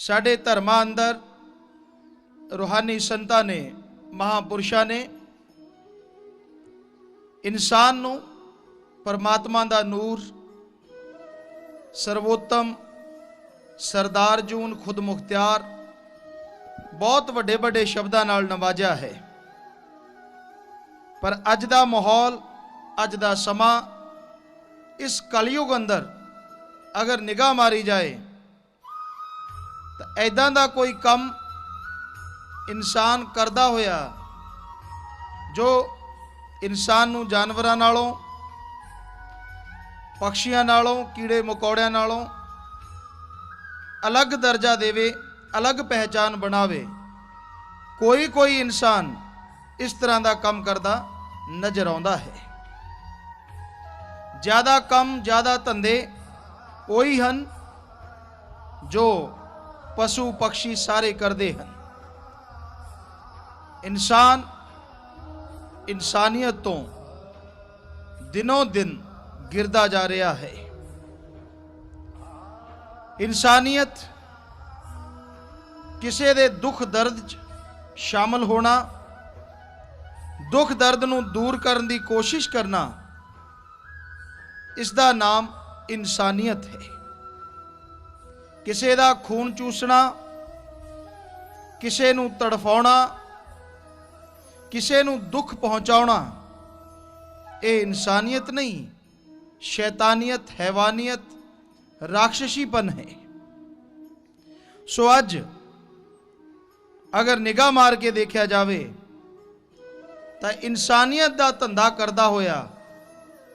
साडे धर्मां अंदर रूहानी संतां ने, महापुरुषां ने इंसान नूं परमात्मा दा नूर, सर्वोत्तम, सरदार जून, खुद मुख्तियार बहुत वड्डे वड्डे शब्दां नाल नवाजा है। पर अज दा माहौल, अज दा समा, इस कलयुग अंदर अगर निगाह मारी जाए तो ऐदां दा कोई कम इंसान करदा होया जो इंसान नूं जानवरां नालों, पक्षियां नालों, कीड़े मकोड़ियां नालों अलग दर्जा देवे, अलग पहचान बनावे, कोई इंसान इस तरह का काम करदा नजर आउंदा है। ज़्यादा कम, ज़्यादा धंधे वही हन जो पशु पक्षी सारे करते हैं। इंसान इंसानियत तो दिनों दिन गिरदा जा रहा है। इंसानियत किसी दे दुख दर्द शामिल होना, दुख दर्द नूं दूर करने की कोशिश करना, इसका नाम इंसानियत है। किसी का खून चूसना, किसी नूं तड़फाउणा, किसी नूं दुख पहुंचाउणा, ये इंसानियत नहीं, शैतानियत, हैवानियत, राक्षसीपन है। सो अज अगर निगाह मार के देखा जाए तो इंसानियत का धंधा करता होया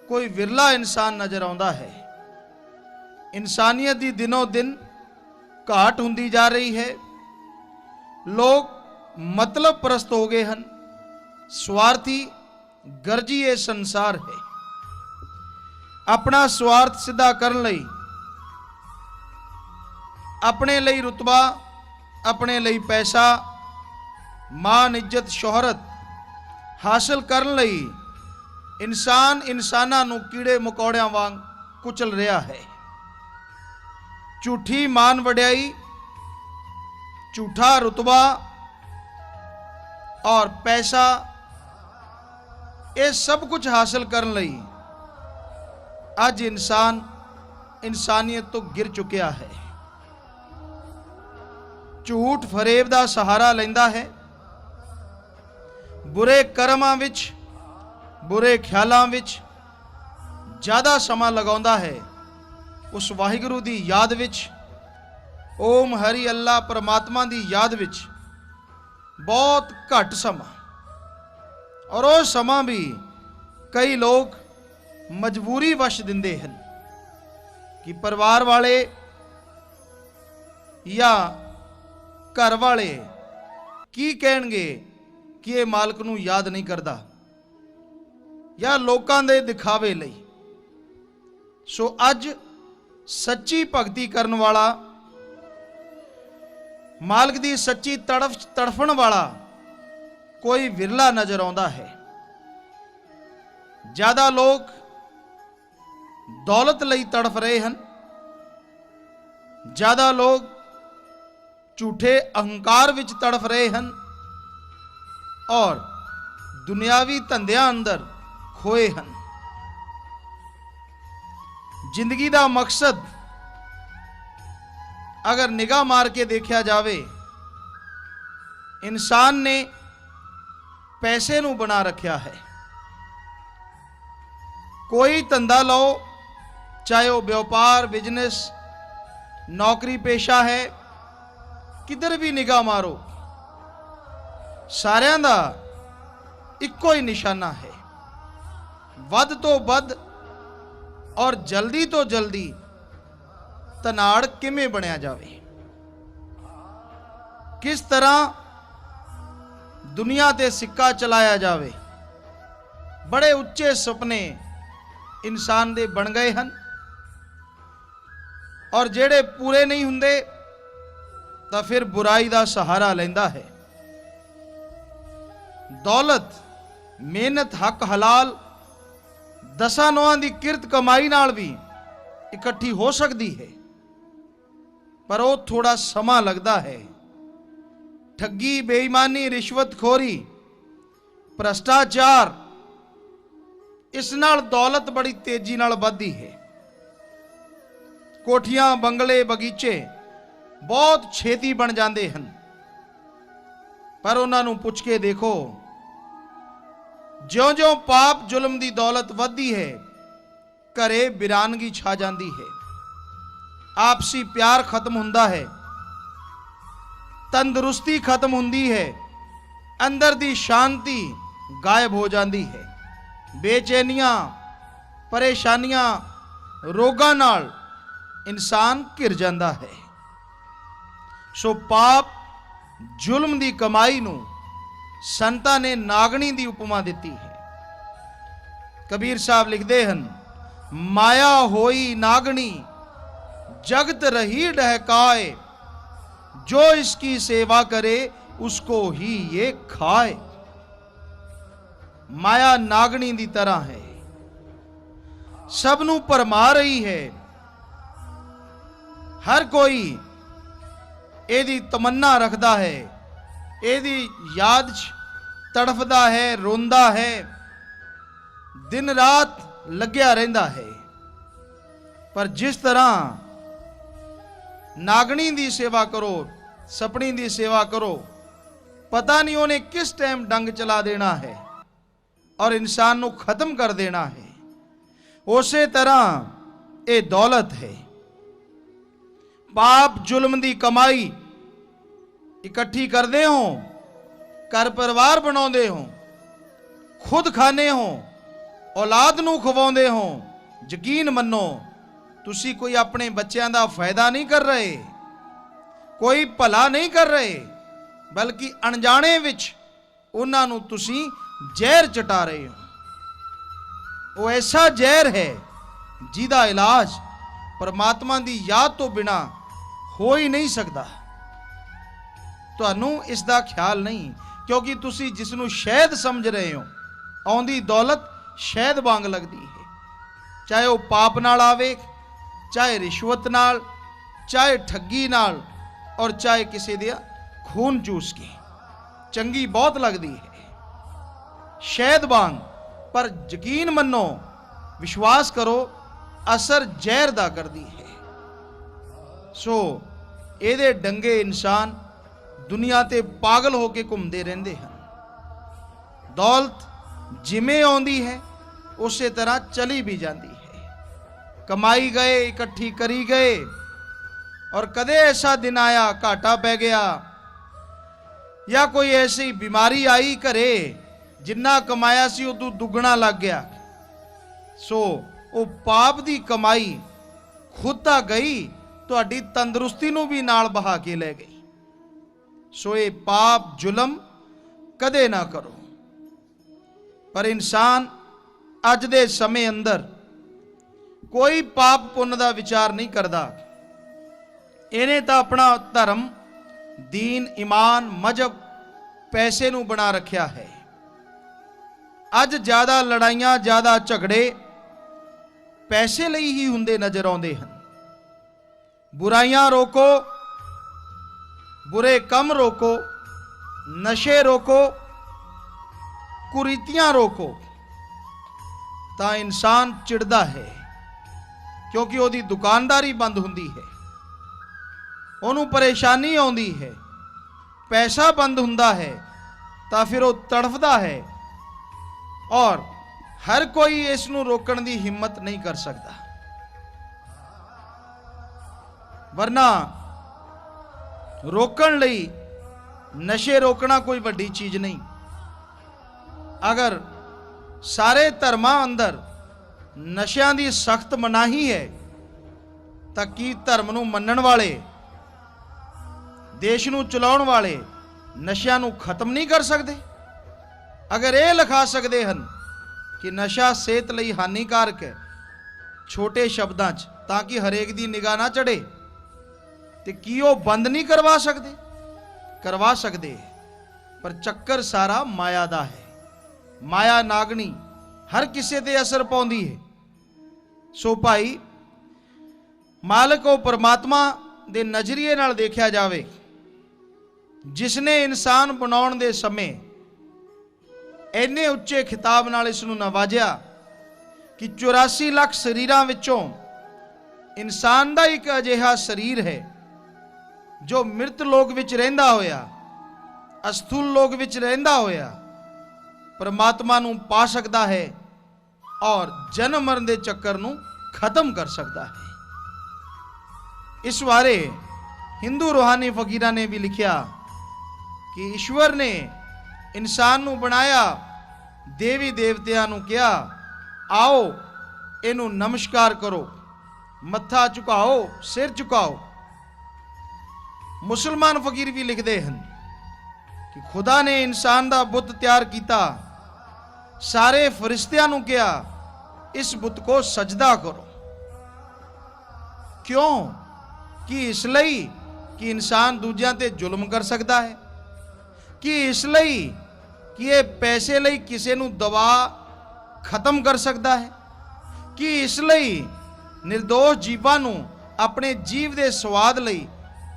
कोई विरला इंसान नजर आता है। इंसानियत की दिनों दिन घाट हुंदी जा रही है। लोग मतलब परस्त हो गए हैं, स्वार्थी गर्जी ये संसार है। अपना स्वार्थ सिद्धा करने लई, अपने लिए रुतबा, अपने लिए पैसा, मान, इज्जत, शोहरत हासिल करने लई इंसान इंसानां नूं कीड़े मकोड़ियां वांग कुचल रहा है। झूठी मान वड्याई, झूठा रुतबा और पैसा, ये सब कुछ हासिल करने लई अज इंसान इंसानियत तो गिर चुकिया है। झूठ फरेब का सहारा लैंदा है, बुरे कर्मां विच, बुरे ख्यालों विच ज़्यादा समा लगाउंदा है। उस वाहिगुरू की याद विच, ओम हरि अल्लाह परमात्मा की याद विच बहुत घट समा, और वो समा भी कई लोग मजबूरी वश दिंदे हैं कि परिवार वाले या घर वाले की कहणगे कि ये मालक नूं याद नहीं करता, या लोकां दे दिखावे लई। सो अज सच्ची भगती करने वाला, मालक दी सच्ची तड़फण वाला कोई विरला नजर आउंदा है। ज्यादा लोग दौलत लई तड़फ रहे हैं, ज्यादा लोग झूठे अहंकार विच तड़फ रहे हैं और दुनियावी धंधियां अंदर खोए हैं। जिंदगी का मकसद अगर निगाह मार के देखा जाए, इंसान ने पैसे नूं बना रखा है। कोई धंधा लो, चाहे वह व्यापार, बिजनेस, नौकरी पेशा है, किधर भी निगाह मारो, सारियां दा इक्को ही निशाना है, वध तो वध और जल्दी तो जल्दी धनाड़ किवें बनिया जावे, किस तरह दुनिया ते सिक्का चलाया जावे। बड़े उच्चे सुपने इंसान दे बन गए हैं, और जेड़े पूरे नहीं हुंदे तो फिर बुराई का सहारा लैंदा है। दौलत, मेहनत, हक हलाल, दसा नौआं की किरत कमाई नाल भी इकट्ठी हो सकती है, पर वो थोड़ा समा लगता है। ठगी, बेईमानी, रिश्वतखोरी, भ्रष्टाचार, इस नाल दौलत बड़ी तेजी नाल वधदी है। कोठियां, बंगले, बगीचे बहुत छेती बन जाते हैं, पर उन्होंने पुछ के देखो, ज्यों ज्यों पाप जुल्म की दौलत वधदी है, घरे वीरानगी छा जाती है, आपसी प्यार खत्म हुंदा है, तंदुरुस्ती खत्म हुंदी है, अंदर दी शांति गायब हो जाती है, बेचैनियां, परेशानियां, रोगां नाल इंसान घिर जाता है। सो पाप जुल्म दी कमाई नूं संतां ने नागणी दी उपमा दिती है। कबीर साहब लिखते हैं, माया होई नागणी जगत रही डहकाए, जो इसकी सेवा करे उसको ही ये खाए। माया नागणी दी तरह है, सबनू भरमा रही है। हर कोई एदी तमन्ना रखता है, एदी याद तड़फदा है, रोंदा है, दिन रात लग्या रहिंदा है। पर जिस तरह नागणी दी सेवा करो, सपनी दी सेवा करो, पता नहीं उन्हें किस टाइम डंग चला देना है और इंसान को खत्म कर देना है। उसे तरह ये दौलत है। पाप जुल्म दी कमाई इकट्ठी करते हो, घर परिवार बनाते हो, खुद खाने हो, औलाद नूं खवाउंदे हो। यकीन मनो, तुसी कोई अपने बच्चों का फायदा नहीं कर रहे, कोई भला नहीं कर रहे, बल्कि अनजाने विच उन्हां नूं तुसी जहर चटा रहे हो। वो ऐसा जहर है जिहदा इलाज परमात्मा की याद तो बिना हो ही नहीं सकता। तुहानू इसका ख्याल नहीं, क्योंकि तुसी जिसनू शहद समझ रहे हो, आउंदी दौलत शहद वांग लगती है। चाहे वह पाप नाल आवे, चाहे रिश्वत नाल, चाहे ठगी नाल, और चाहे किसी दे खून चूस के। चंगी बहुत लगती है शहद वांग, पर यकीन मनो, विश्वास करो, असर जहर दा करती है। सो एदे डंगे इंसान दुनिया ते पागल होके घूमते रहते हैं। दौलत जिमें आउंदी है उसे तरह चली भी जाती है। कमाई गए, इकट्ठी करी गए, और कदे ऐसा दिन आया घाटा पै गया, या कोई ऐसी बीमारी आई घरे, जिन्ना कमाया सी उदू दुगना लग गया। सो वो पाप दी कमाई खुद तो गई, तुहाडी तंदुरुस्ती नूं भी नाल बहा के ले गई। सो ये पाप जुल्म कदे ना करो। पर इंसान अज दे समय अंदर कोई पाप पुण्य का विचार नहीं करता। इन्हें तो अपना धर्म, दीन, ईमान, मजहब, पैसे नूं बना रखा है। अज ज्यादा लड़ाइयां, ज्यादा झगड़े पैसे ਲਈ ही हुंदे नजर आउंदे हैं। बुराइयां रोको, बुरे कम रोको, नशे रोको, कुरीतियां रोको, तो इंसान चिड़दा है, क्योंकि उसकी दुकानदारी बंद हुंदी है, उन्होंने परेशानी आउंदी है, पैसा बंद हुंदा है, तो फिर वो तड़फदा है, और हर कोई इसनूं रोकण दी हिम्मत नहीं कर सकता। वरना रोकण लई नशे रोकना कोई वड्डी चीज नहीं। अगर सारे धर्मां अंदर नशियां दी सख्त मनाही है, तां की धर्म नूं मन्नण वाले, देश नूं चलाउण वाले नशियां नूं खत्म नहीं कर सकते? अगर ये लिखा सकते हैं कि नशा सेहत लई हानिकारक है छोटे शब्दां च, ताकि हरेक दी निगाह ना चढ़े, तो की वो बंद नहीं करवा सकते? करवा सकते, पर चक्कर सारा माया दा है। माया नागनी हर किसी ते असर पाउंदी है। सो भाई, मालिक वो परमात्मा ਦੇ ਨਜ਼ਰੀਏ ਨਾਲ ਦੇਖਿਆ ਜਾਵੇ, ਜਿਸ ਨੇ ਇਨਸਾਨ ਬਣਾਉਣ ਦੇ ਸਮੇਂ ਇੰਨੇ ਉੱਚੇ ਖਿਤਾਬ ਨਾਲ ਇਸ ਨੂੰ ਨਵਾਜਿਆ ਕਿ 84 ਲੱਖ ਸਰੀਰਾਂ ਵਿੱਚੋਂ ਇਨਸਾਨ ਦਾ ਇੱਕ ਅਜਿਹਾ ਸਰੀਰ ਹੈ ਜੋ ਮਿਰਤ ਲੋਕ ਵਿੱਚ ਰਹਿੰਦਾ ਹੋਇਆ, ਅਸਥੂਲ ਲੋਕ ਵਿੱਚ ਰਹਿੰਦਾ ਹੋਇਆ ਪਰਮਾਤਮਾ ਨੂੰ ਪਾ ਸਕਦਾ ਹੈ ਔਰ ਜਨਮ ਮਰਨ ਦੇ ਚੱਕਰ ਨੂੰ ਖਤਮ ਕਰ ਸਕਦਾ ਹੈ। ਇਸ ਬਾਰੇ ਹਿੰਦੂ ਰੂਹਾਨੀ ਫਕੀਰਾਂ ਨੇ ਵੀ ਲਿਖਿਆ ਕਿ ਈਸ਼ਵਰ ਨੇ ਇਨਸਾਨ ਨੂੰ ਬਣਾਇਆ, ਦੇਵੀ ਦੇਵਤਿਆਂ ਨੂੰ ਕਿਹਾ ਆਓ ਇਹਨੂੰ ਨਮਸਕਾਰ ਕਰੋ, ਮੱਥਾ ਝੁਕਾਓ, ਸਿਰ ਝੁਕਾਓ। ਮੁਸਲਮਾਨ ਫਕੀਰ ਵੀ ਲਿਖਦੇ ਹਨ ਕਿ ਖੁਦਾ ਨੇ ਇਨਸਾਨ ਦਾ ਬੁੱਤ ਤਿਆਰ ਕੀਤਾ, ਸਾਰੇ ਫਰਿਸ਼ਤਿਆਂ ਨੂੰ ਕਿਹਾ ਇਸ ਬੁੱਤ ਕੋ ਸਜਦਾ ਕਰੋ। ਕਿਉਂ? ਕਿ ਇਸ ਲਈ ਕਿ ਇਨਸਾਨ ਦੂਜਿਆਂ ਤੇ ਜ਼ੁਲਮ ਕਰ ਸਕਦਾ ਹੈ, ਕਿ ਇਸ ਲਈ ਕਿ ਇਹ ਪੈਸੇ ਲਈ ਕਿਸੇ ਨੂੰ ਦਬਾ ਖਤਮ ਕਰ ਸਕਦਾ ਹੈ, ਕਿ ਇਸ ਲਈ ਨਿਰਦੋਸ਼ ਜੀਵਾਂ ਨੂੰ ਆਪਣੇ ਜੀਵ ਦੇ ਸਵਾਦ ਲਈ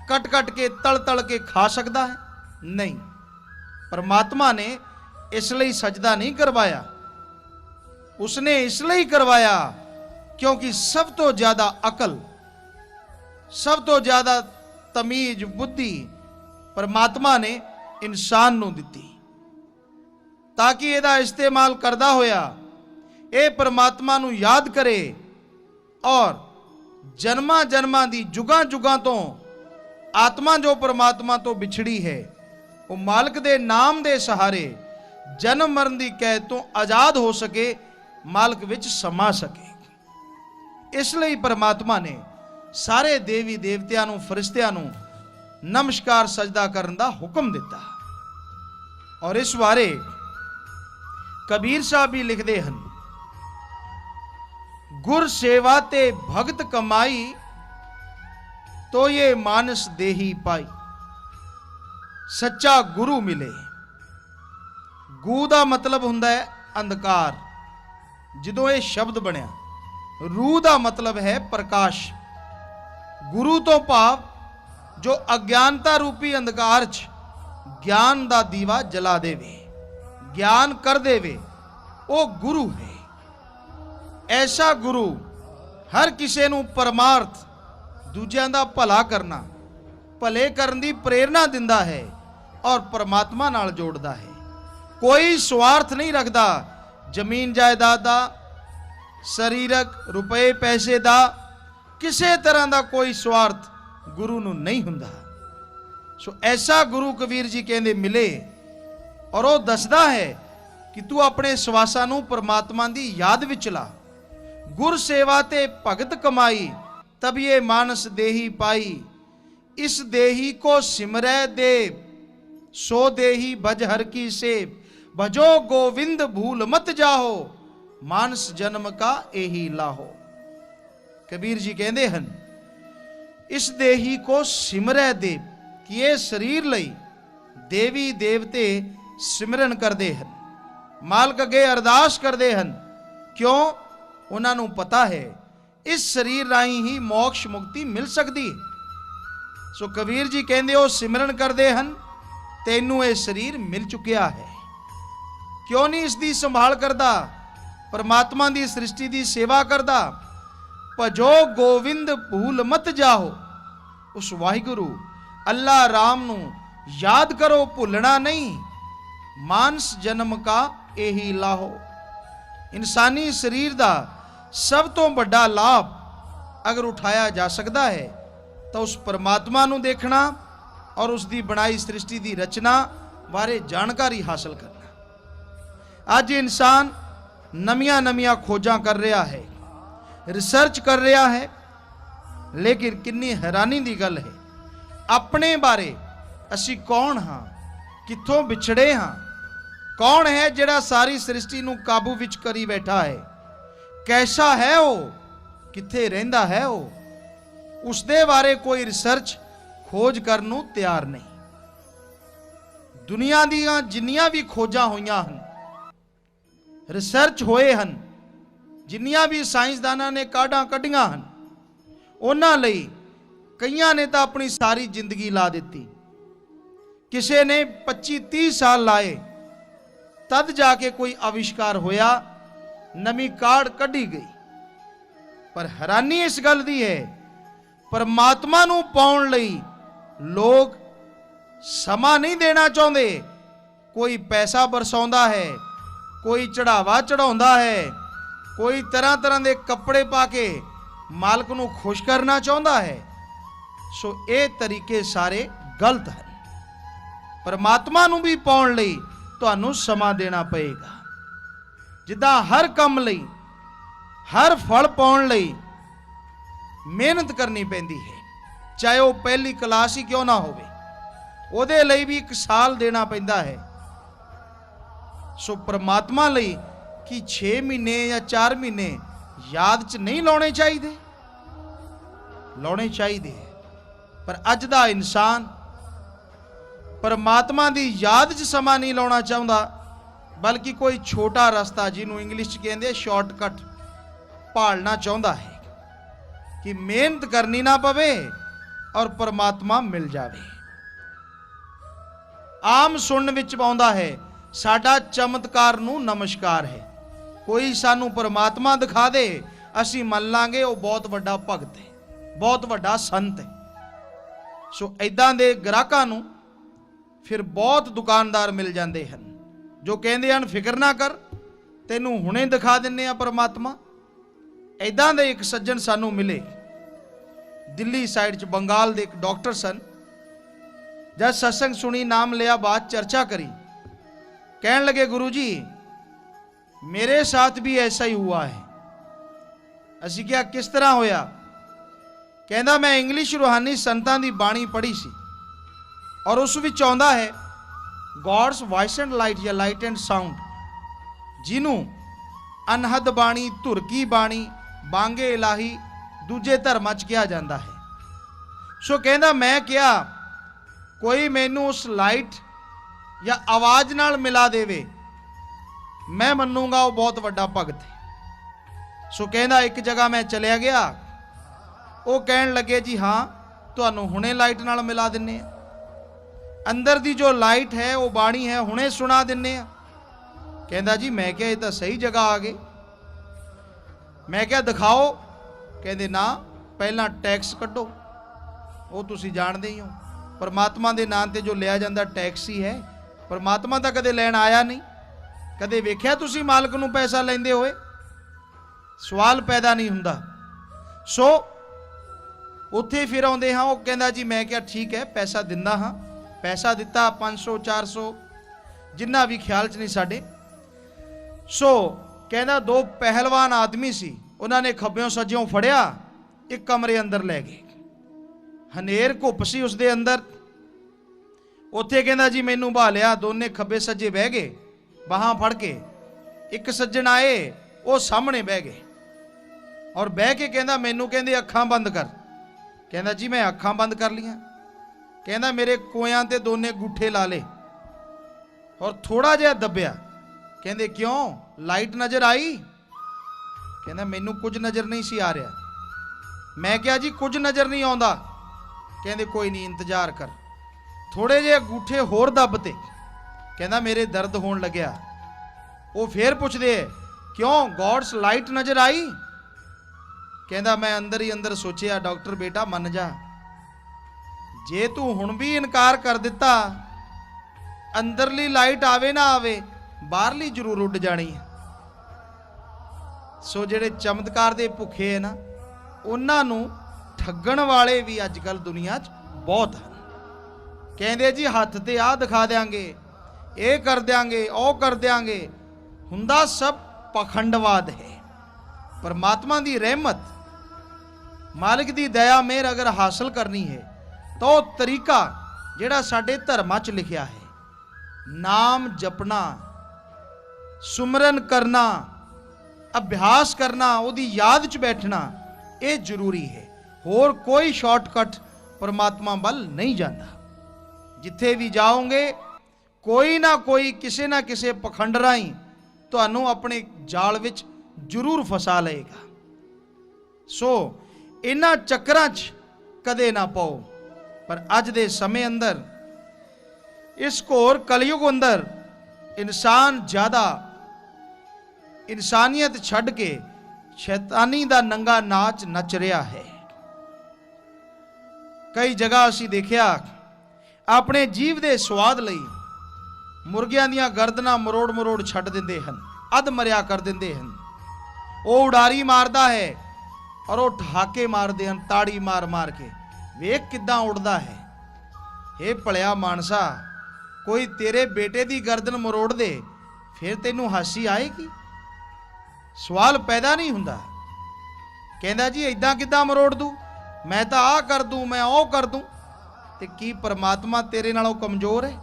ਕੱਟ ਕੇ ਤਲ ਕੇ ਖਾ ਸਕਦਾ ਹੈ। ਨਹੀਂ, ਪਰਮਾਤਮਾ ਨੇ ਇਸ ਲਈ ਸਜਦਾ ਨਹੀਂ ਕਰਵਾਇਆ। ਉਸਨੇ ਇਸ ਲਈ ਕਰਵਾਇਆ ਕਿਉਂਕਿ ਸਭ ਤੋਂ ਜ਼ਿਆਦਾ ਅਕਲ, ਸਭ ਤੋਂ ਜ਼ਿਆਦਾ ਤਮੀਜ਼, ਬੁੱਧੀ ਪਰਮਾਤਮਾ ਨੇ ਇਨਸਾਨ ਨੂੰ ਦਿੱਤੀ, ਤਾਂ ਕਿ ਇਹਦਾ ਇਸਤੇਮਾਲ ਕਰਦਾ ਹੋਇਆ ਇਹ ਪਰਮਾਤਮਾ ਨੂੰ ਯਾਦ ਕਰੇ ਔਰ ਜਨਮਾਂ ਜਨਮਾਂ ਦੀ ਜੁਗਾਂ ਤੋਂ ਆਤਮਾ ਜੋ ਪਰਮਾਤਮਾ ਤੋਂ ਵਿਛੜੀ ਹੈ ਉਹ ਮਾਲਕ ਦੇ ਨਾਮ ਦੇ ਸਹਾਰੇ ਜਨਮ ਮਰਨ ਦੀ ਕੈਦ ਤੋਂ ਆਜ਼ਾਦ ਹੋ ਸਕੇ, ਮਾਲਕ ਵਿੱਚ ਸਮਾ ਸਕੇ। ਇਸ ਲਈ ਪਰਮਾਤਮਾ ਨੇ ਸਾਰੇ ਦੇਵੀ ਦੇਵਤਿਆਂ ਨੂੰ, ਫਰਿਸ਼ਤਿਆਂ ਨੂੰ ਨਮਸਕਾਰ ਸਜਦਾ ਕਰਨ ਦਾ ਹੁਕਮ ਦਿੱਤਾ। ਔਰ ਇਸ ਬਾਰੇ ਕਬੀਰ ਸਾਹਿਬ ਵੀ ਲਿਖਦੇ ਹਨ, ਗੁਰ ਸੇਵਾ ਤੇ ਭਗਤ ਕਮਾਈ ਤੋ ਇਹ ਮਾਨਸ ਦੇਹੀ ਪਾਈ, ਸੱਚਾ ਗੁਰੂ ਮਿਲੇ। ਗੂ ਦਾ ਮਤਲਬ ਹੁੰਦਾ ਹੈ ਅੰਧਕਾਰ, ਜਦੋਂ ਇਹ ਸ਼ਬਦ ਬਣਿਆ। ਰੂ ਦਾ ਮਤਲਬ ਹੈ ਪ੍ਰਕਾਸ਼। ਗੁਰੂ ਤੋਂ ਭਾਵ ਜੋ ਅਗਿਆਨਤਾ ਰੂਪੀ ਅੰਧਕਾਰ 'ਚ ਗਿਆਨ ਦਾ ਦੀਵਾ ਜਲਾ ਦੇਵੇ, ਗਿਆਨ ਕਰ ਦੇਵੇ, ਉਹ ਗੁਰੂ ਹੈ। ਐਸਾ ਗੁਰੂ ਹਰ ਕਿਸੇ ਨੂੰ ਪਰਮਾਰਥ, ਦੂਜਿਆਂ ਦਾ ਭਲਾ ਕਰਨਾ, ਭਲੇ ਕਰਨ ਦੀ ਪ੍ਰੇਰਣਾ ਦਿੰਦਾ ਹੈ ਔਰ ਪਰਮਾਤਮਾ ਨਾਲ ਜੋੜਦਾ ਹੈ। ਕੋਈ ਸਵਾਰਥ ਨਹੀਂ ਰੱਖਦਾ, ਜ਼ਮੀਨ ਜਾਇਦਾਦ ਦਾ, ਸਰੀਰਕ ਰੁਪਏ ਪੈਸੇ ਦਾ, ਕਿਸੇ ਤਰ੍ਹਾਂ ਦਾ ਕੋਈ ਸਵਾਰਥ ਗੁਰੂ ਨੂੰ ਨਹੀਂ ਹੁੰਦਾ। ਸੋ ਐਸਾ ਗੁਰੂ ਕਬੀਰ ਜੀ ਕਹਿੰਦੇ ਮਿਲੇ ਔਰ ਉਹ ਦੱਸਦਾ ਹੈ ਕਿ ਤੂੰ ਆਪਣੇ ਸਵਾਸਾਂ ਨੂੰ ਪਰਮਾਤਮਾ ਦੀ ਯਾਦ ਵਿੱਚ ਲਾ। ਗੁਰ ਸੇਵਾ ਤੇ ਭਗਤ ਕਮਾਈ ਤਬ ਇਹ ਮਾਨਸ ਦੇਹੀ ਪਾਈ, ਇਸ ਦੇਹੀ ਕੋ ਸਿਮਰੈ ਦੇਵ, ਸੋ ਦੇਹੀ ਭਜ ਹਰ ਕੀ सेव, भजो गोविंद भूल मत जाहो, मानस जन्म का एही लाहो। कबीर जी कहते हैं इस देही को सिमरै देव, कि ये शरीर लई देवी देवते सिमरन करते हैं, मालक अगे अरदास करते हैं। क्यों? उन्होंने पता है इस शरीर राही ही मोक्ष मुक्ति मिल सकती है। सो कबीर जी कहते हो सिमरन करते हैं, तेनू ये शरीर मिल चुकिया है, क्यों नहीं इसकी संभाल करता, परमात्मा की सृष्टि की सेवा करता। भजो गोविंद भूल मत जाओ, उस वाहिगुरु अल्लाह राम नू याद करो, भुलना नहीं, मानस जन्म का यही लाहो। इंसानी शरीर का सब तो बड़ा लाभ अगर उठाया जा सकता है तो उस परमात्मा नू देखना और उसकी बनाई सृष्टि की रचना बारे जानकारी हासिल करना। आज इंसान नमियां नमियां खोजां कर रहा है, रिसर्च कर रहा है, लेकिन कितनी हैरानी की गल है, अपने बारे असी कौन हाँ, कित्थों विछड़े हाँ, कौन है जिहड़ा सारी सृष्टि नू काबू विच करी बैठा है, कैसा है वो, कित्थे रहिंदा है वो, उसदे बारे कोई रिसर्च खोज करन नू तैयार नहीं। दुनिया दीयां जिन्नियां भी खोजां होईयां हन, रिसर्च होए हन, जिन्नियां भी साइंसदानां ने काढां कढियां हन, उन्हां लई ਕਈਆਂ ਨੇ ਤਾਂ ਆਪਣੀ ਸਾਰੀ ਜ਼ਿੰਦਗੀ ਲਾ ਦਿੱਤੀ, ਕਿਸੇ ਨੇ 25-30 ਸਾਲ ਲਾਏ, ਤਦ ਜਾ ਕੇ ਕੋਈ ਆਵਿਸ਼ਕਾਰ ਹੋਇਆ, ਨਵੀਂ ਕਾਢ ਕੱਢੀ ਗਈ। ਪਰ ਹੈਰਾਨੀ ਇਸ ਗੱਲ ਦੀ ਹੈ, ਪਰਮਾਤਮਾ ਨੂੰ ਪਾਉਣ ਲਈ ਲੋਕ ਸਮਾਂ ਨਹੀਂ ਦੇਣਾ ਚਾਹੁੰਦੇ। ਕੋਈ ਪੈਸਾ ਬਰਸਾਉਂਦਾ ਹੈ, ਕੋਈ ਚੜਾਵਾ ਚੜਾਉਂਦਾ ਹੈ, ਕੋਈ ਤਰ੍ਹਾਂ ਤਰ੍ਹਾਂ ਦੇ ਕੱਪੜੇ ਪਾ ਕੇ ਮਾਲਕ ਨੂੰ ਖੁਸ਼ ਕਰਨਾ ਚਾਹੁੰਦਾ ਹੈ। ਸੋ ਇਹ ਤਰੀਕੇ ਸਾਰੇ ਗਲਤ ਹਨ। ਪਰਮਾਤਮਾ ਨੂੰ ਵੀ ਪਾਉਣ ਲਈ ਤੁਹਾਨੂੰ ਸਮਾਂ ਦੇਣਾ ਪਏਗਾ। ਜਿੱਦਾਂ ਹਰ ਕੰਮ ਲਈ, ਹਰ ਫਲ ਪਾਉਣ ਲਈ ਮਿਹਨਤ ਕਰਨੀ ਪੈਂਦੀ ਹੈ, ਚਾਹੇ ਉਹ ਪਹਿਲੀ ਕਲਾਸ ਹੀ ਕਿਉਂ ਨਾ ਹੋਵੇ, ਉਹਦੇ ਲਈ ਵੀ 1 ਸਾਲ ਦੇਣਾ ਪੈਂਦਾ ਹੈ। ਸੋ ਪਰਮਾਤਮਾ ਲਈ ਕਿ 6 ਮਹੀਨੇ ਜਾਂ 4 ਮਹੀਨੇ ਯਾਦ 'ਚ ਨਹੀਂ ਲਾਉਣੇ ਚਾਹੀਦੇ? ਲਾਉਣੇ ਚਾਹੀਦੇ। ਪਰ ਅੱਜ ਦਾ ਇਨਸਾਨ ਪਰਮਾਤਮਾ ਦੀ ਯਾਦ 'ਚ ਸਮਾਂ ਨਹੀਂ ਲਾਉਣਾ ਚਾਹੁੰਦਾ, ਬਲਕਿ ਕੋਈ ਛੋਟਾ ਰਸਤਾ, ਜਿਹਨੂੰ ਇੰਗਲਿਸ਼ 'ਚ ਕਹਿੰਦੇ ਸ਼ਾਰਟਕਟ, ਭਾਲਣਾ ਚਾਹੁੰਦਾ ਹੈ ਕਿ ਮਿਹਨਤ ਕਰਨੀ ਨਾ ਪਵੇ ਔਰ ਪਰਮਾਤਮਾ ਮਿਲ ਜਾਵੇ। ਆਮ ਸੁਣਨ ਵਿੱਚ ਆਉਂਦਾ ਹੈ, ਸਾਡਾ ਚਮਤਕਾਰ ਨੂੰ ਨਮਸਕਾਰ ਹੈ। ਕੋਈ ਸਾਨੂੰ ਪਰਮਾਤਮਾ ਦਿਖਾ ਦੇ, ਅਸੀਂ ਮੰਨ ਲਾਂਗੇ ਉਹ ਬਹੁਤ ਵੱਡਾ ਭਗਤ ਹੈ, ਬਹੁਤ ਵੱਡਾ ਸੰਤ ਹੈ। ਸੋ ਇਦਾਂ ਦੇ ਗ੍ਰਾਹਕਾਂ ਨੂੰ ਫਿਰ ਬਹੁਤ ਦੁਕਾਨਦਾਰ ਮਿਲ ਜਾਂਦੇ ਹਨ, ਜੋ ਕਹਿੰਦੇ ਹਨ ਫਿਕਰ ਨਾ ਕਰ, ਤੈਨੂੰ ਹੁਣੇ ਦਿਖਾ ਦਿੰਨੇ ਆ ਪਰਮਾਤਮਾ। ਇਦਾਂ ਦੇ ਇੱਕ ਸੱਜਣ ਸਾਨੂੰ ਮਿਲੇ, ਦਿੱਲੀ ਸਾਈਡ 'ਚ, ਬੰਗਾਲ ਦੇ ਇੱਕ ਡਾਕਟਰ ਸਨ। जब सत्संग सुनी, नाम लिया, बात चर्चा करी, कहने लगे गुरु जी मेरे साथ भी ऐसा ही हुआ है। असी क्या, किस तरह होया? कहना मैं इंग्लिश रूहानी संतां दी बाणी पढ़ी सी और उस विच आउंदा है गॉड्स वॉइस एंड लाइट या लाइट एंड साउंड, जिन्हों अनहद बाणी, धुरकी बाणी, बांगे इलाही दूजे धर्मां च कहा जाता है। सो कहना मैं क्या, कोई मैनू उस लाइट या आवाज नाल मिला देवे, मैं मनूंगा वो बहुत वड्डा भगत है। सो कहना एक जगह मैं चलिया गया, वो कहन लगे जी हाँ तुहानू हुणे लाइट नाल मिला दिन्ने आ, अंदर दी जो लाइट है वो बाणी है हुणे सुना दिन्ने आ। कहंदा जी मैं क्या, ये तो सही जगह आ गए। मैं क्या दिखाओ? कहंदे ना, पहला टैक्स कड्डो, वो तुसी जानदे ही हो, परमात्मा के नाम से जो लिया जाता टैक्स ही है। परमात्मा तो कदे लैन आया नहीं, कदे वेख्या तुसी मालक नूं पैसा लेंदे होए? सवाल पैदा नहीं हुंदा। सो उत्थे फिर आउंदे हाँ, वो कहंदा जी मैं क्या ठीक है पैसा दिंदा हाँ, पैसा दिता 500-400 जिन्ना भी ख्याल च नहीं साडे। सो कहंदा 2 पहलवान आदमी सी, उन्होंने खब्बियों सज्जियों फड़िया, एक कमरे अंदर लै गए। हनेर घुप सी उसके अंदर, उत्थे कहंदा जी मैनू बहा लिया, दोने खब्बे सज्जे बह गए, बाहां फड़ के। एक सज्जन आए, वो सामने बह गए और बह के कहंदा मैनू कहंदे अखां बंद कर। कहंदा जी मैं अखां बंद कर लियां। कहंदा मेरे कोयां ते दोने गुठे ला ले और थोड़ा जिहा दबिया। कहंदे क्यों, लाइट नज़र आई? कहंदा मैनू कुछ नज़र नहीं सी आ रहा। मैं क्या जी कुछ नज़र नहीं आउंदा। कहंदे कोई नहीं इंतजार कर। थोड़े जे अंगूठे होर दबते। कहंदा मेरे दर्द होण लग्या। वो फिर पुछदे क्यों, गॉड्स लाइट नज़र आई? कहंदा मैं अंदर ही अंदर सोचिया डॉक्टर बेटा मन जा, जे तू हुण भी इनकार कर दिता, अंदरली लाइट आवे ना आवे, बाहरली जरूर उड़ जानी है। सो जेड़े चमत्कार दे भुखे है ना, उन्हां नूं ठगण वाले भी अजकल दुनिया च बहुत हैं। कहंदे जी हथ ते आ दिखा देंगे, ये कर देंगे, ओ कर देंगे, हुंदा सब पखंडवाद है। परमात्मा की रहमत, मालिक की दया मेहर अगर हासिल करनी है तो तरीका जिहड़ा साडे धर्मां च लिखिया है, नाम जपना, सुमरन करना, अभ्यास करना, उहदी याद च बैठना, ये जरूरी है। होर कोई शॉर्टकट परमात्मा वल नहीं जाता। जिथे भी जाओगे कोई ना कोई किसी ना किसी पखंड राही तुहानू अपने जाल विच जरूर फसा लेगा। सो इन्हां चक्करां च ਕਦੇ ਨਾ ਪਾਓ। ਪਰ ਅੱਜ ਦੇ ਸਮੇਂ ਅੰਦਰ, ਇਸ ਘੋਰ ਕਲਯੁਗ ਅੰਦਰ, ਇਨਸਾਨ ਜ਼ਿਆਦਾ ਇਨਸਾਨੀਅਤ ਛੱਡ ਕੇ ਸ਼ੈਤਾਨੀ ਦਾ ਨੰਗਾ ਨਾਚ ਨੱਚ ਰਿਹਾ ਹੈ। ਕਈ ਜਗ੍ਹਾ ਅਸੀਂ ਦੇਖਿਆ, ਆਪਣੇ ਜੀਵ ਦੇ ਸਵਾਦ ਲਈ ਮੁਰਗਿਆਂ ਦੀਆਂ ਗਰਦਨਾਂ ਮਰੋੜ ਮਰੋੜ ਛੱਡ ਦਿੰਦੇ ਹਨ, ਅੱਧ ਮਰਿਆ ਕਰ ਦਿੰਦੇ ਹਨ। ਉਹ ਉਡਾਰੀ ਮਾਰਦਾ ਹੈ ਔਰ ਉਹ ਠਹਾਕੇ ਮਾਰਦੇ ਹਨ, ਤਾੜੀ ਮਾਰ ਮਾਰ ਕੇ। ਵੇਖ ਕਿੱਦਾਂ ਉੱਡਦਾ ਹੈ। ਇਹ ਭਲਿਆ ਮਾਨਸਾ, ਕੋਈ ਤੇਰੇ ਬੇਟੇ ਦੀ ਗਰਦਨ ਮਰੋੜ ਦੇ, ਫਿਰ ਤੈਨੂੰ ਹਾਸੀ ਆਏਗੀ? ਸਵਾਲ ਪੈਦਾ ਨਹੀਂ ਹੁੰਦਾ। ਕਹਿੰਦਾ ਜੀ ਇਦਾਂ ਕਿੱਦਾਂ ਮਰੋੜ ਦੂੰ, ਮੈਂ ਤਾਂ ਆਹ ਕਰ ਦੂੰ, ਮੈਂ ਉਹ ਕਰ ਦੂੰ। ਤੇ ਕੀ ਪਰਮਾਤਮਾ ਤੇਰੇ ਨਾਲੋਂ ਕਮਜ਼ੋਰ ਹੈ?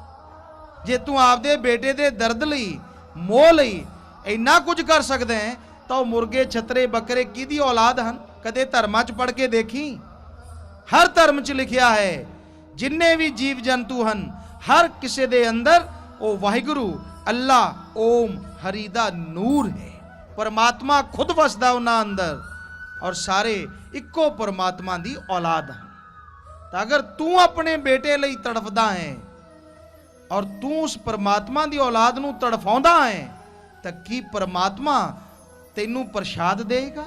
ਜੇ ਤੂੰ ਆਪਦੇ ਬੇਟੇ ਦੇ ਦਰਦ ਲਈ, ਮੋਹ ਲਈ ਇੰਨਾ ਕੁਝ ਕਰ ਸਕਦਾ ਹੈ, ਤਾਂ ਉਹ ਮੁਰਗੇ, ਛਤਰੇ, ਬੱਕਰੇ ਕਿਹਦੀ ਔਲਾਦ ਹਨ? ਕਦੇ ਧਰਮਾਂ 'ਚ ਪੜ੍ਹ ਕੇ ਦੇਖੀ? ਹਰ ਧਰਮ 'ਚ ਲਿਖਿਆ ਹੈ, ਜਿੰਨੇ ਵੀ ਜੀਵ ਜੰਤੂ ਹਨ, ਹਰ ਕਿਸੇ ਦੇ ਅੰਦਰ ਉਹ ਵਾਹਿਗੁਰੂ, ਅੱਲਾ, ਓਮ ਹਰੀ ਦਾ ਨੂਰ ਹੈ। ਪਰਮਾਤਮਾ ਖੁਦ ਵਸਦਾ ਉਹਨਾਂ ਅੰਦਰ, ਔਰ ਸਾਰੇ ਇੱਕੋ ਪਰਮਾਤਮਾ ਦੀ ਔਲਾਦ ਹਨ। ਤਾਂ ਅਗਰ ਤੂੰ ਆਪਣੇ ਬੇਟੇ ਲਈ ਤੜਫਦਾ ਹੈ ਔਰ ਤੂੰ ਉਸ ਪਰਮਾਤਮਾ ਦੀ ਔਲਾਦ ਨੂੰ ਤੜਫਾਉਂਦਾ ਹੈ, ਤਾਂ ਕੀ ਪਰਮਾਤਮਾ ਤੈਨੂੰ ਪ੍ਰਸ਼ਾਦ ਦੇਗਾ?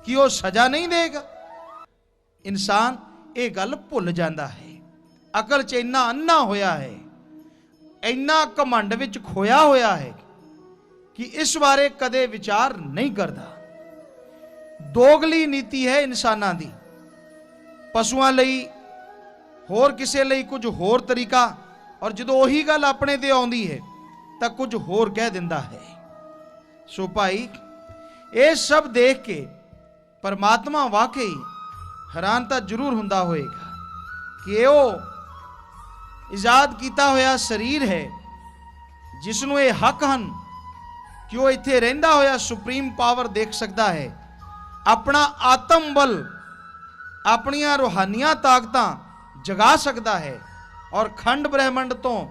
ਕਿ ਉਹ ਸਜ਼ਾ ਨਹੀਂ ਦੇਗਾ? ਇਨਸਾਨ ਇਹ ਗੱਲ ਭੁੱਲ ਜਾਂਦਾ ਹੈ। ਅਕਲ 'ਚ ਇੰਨਾ ਅੰਨਾ ਹੋਇਆ ਹੈ, ਇੰਨਾ ਘਮੰਡ ਵਿੱਚ ਖੋਇਆ ਹੋਇਆ ਹੈ ਕਿ ਇਸ ਬਾਰੇ ਕਦੇ ਵਿਚਾਰ ਨਹੀਂ ਕਰਦਾ। ਦੋਗਲੀ ਨੀਤੀ ਹੈ ਇਨਸਾਨਾਂ ਦੀ। ਪਸ਼ੂਆਂ ਲਈ ਹੋਰ, ਕਿਸੇ ਲਈ ਕੁਝ ਹੋਰ ਤਰੀਕਾ, ਔਰ ਜਦੋਂ ਉਹੀ ਗੱਲ ਆਪਣੇ ਤੇ ਆਉਂਦੀ ਹੈ ਤਾਂ ਕੁਝ ਹੋਰ ਕਹਿ ਦਿੰਦਾ ਹੈ। ਸੋ ਭਾਈ, ਇਹ ਸਭ ਦੇਖ ਕੇ ਪਰਮਾਤਮਾ ਵਾਕਈ ਹੈਰਾਨ ਤਾਂ ਜ਼ਰੂਰ ਹੁੰਦਾ ਹੋਏਗਾ ਕਿ ਉਹ ਇਜਾਦ ਕੀਤਾ ਹੋਇਆ ਸਰੀਰ ਹੈ, ਜਿਸ ਨੂੰ ਇਹ ਹੱਕ ਹਨ ਕਿ ਉਹ ਇੱਥੇ ਰਹਿੰਦਾ ਹੋਇਆ ਸੁਪਰੀਮ ਪਾਵਰ ਦੇਖ ਸਕਦਾ ਹੈ, ਆਪਣਾ ਆਤਮ ਬਲ, ਆਪਣੀਆਂ ਰੂਹਾਨੀਆਂ ਤਾਕਤਾਂ ਜਗਾ ਸਕਦਾ ਹੈ, ਔਰ ਖੰਡ ਬ੍ਰਹਿਮੰਡ ਤੋਂ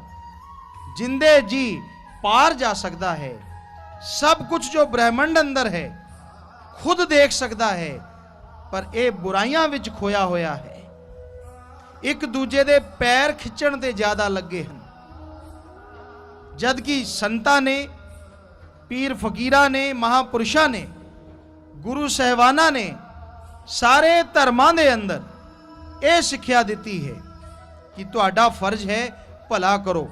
ਜਿੰਦੇ ਜੀ ਪਾਰ ਜਾ ਸਕਦਾ ਹੈ। ਸਭ ਕੁਝ ਜੋ ਬ੍ਰਹਿਮੰਡ ਅੰਦਰ ਹੈ ਖੁਦ ਦੇਖ ਸਕਦਾ ਹੈ, ਪਰ ਇਹ ਬੁਰਾਈਆਂ ਵਿੱਚ ਖੋਇਆ ਹੋਇਆ ਹੈ। ਇੱਕ ਦੂਜੇ ਦੇ ਪੈਰ ਖਿੱਚਣ ਤੇ ਜ਼ਿਆਦਾ ਲੱਗੇ ਹਨ, ਜਦ ਕਿ ਸੰਤਾਂ ਨੇ, ਪੀਰ ਫਕੀਰਾਂ ਨੇ, ਮਹਾਪੁਰਸ਼ਾਂ ਨੇ, ਗੁਰੂ ਸਹਿਬਾਨਾਂ ਨੇ ਸਾਰੇ ਧਰਮਾਂ ਦੇ ਅੰਦਰ ਇਹ ਸਿੱਖਿਆ ਦਿੱਤੀ ਹੈ ਕਿ ਤੁਹਾਡਾ ਫਰਜ਼ ਹੈ ਭਲਾ ਕਰੋ।